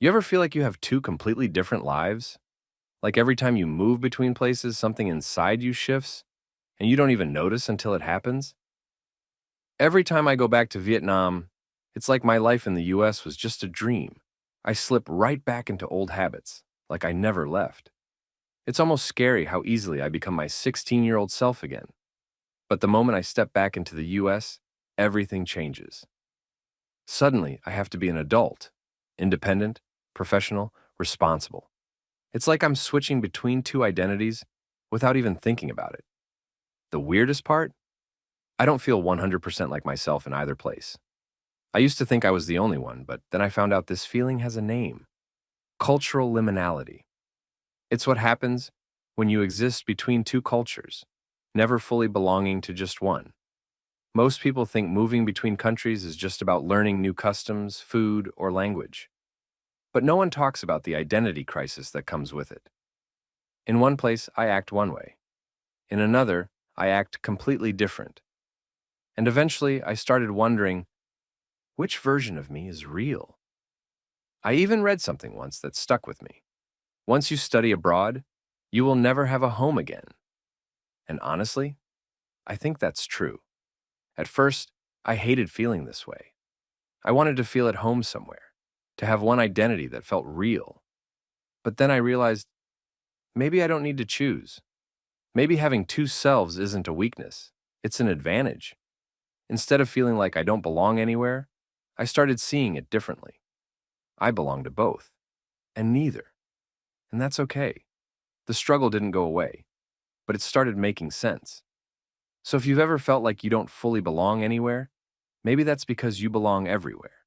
You ever feel like you have two completely different lives? Like every time you move between places, something inside you shifts, and you don't even notice until it happens? Every time I go back to Vietnam, it's like my life in the US was just a dream. I slip right back into old habits, like I never left. It's almost scary how easily I become my 16-year-old self again. But the moment I step back into the US, everything changes. Suddenly, I have to be an adult, independent, professional, responsible. It's like I'm switching between two identities without even thinking about it. The weirdest part? I don't feel 100% like myself in either place. I used to think I was the only one, but then I found out this feeling has a name: cultural liminality. It's what happens when you exist between two cultures, never fully belonging to just one. Most people think moving between countries is just about learning new customs, food, or language. But no one talks about the identity crisis that comes with it. In one place, I act one way. In another, I act completely different. And eventually, I started wondering, which version of me is real? I even read something once that stuck with me. Once you study abroad, you will never have a home again. And honestly, I think that's true. At first, I hated feeling this way. I wanted to feel at home somewhere, to have one identity that felt real. But then I realized maybe I don't need to choose. Maybe having two selves isn't a weakness, it's an advantage. Instead of feeling like I don't belong anywhere, I started seeing it differently. I belong to both, and neither. And that's okay. The struggle didn't go away, but it started making sense. So if you've ever felt like you don't fully belong anywhere, maybe that's because you belong everywhere.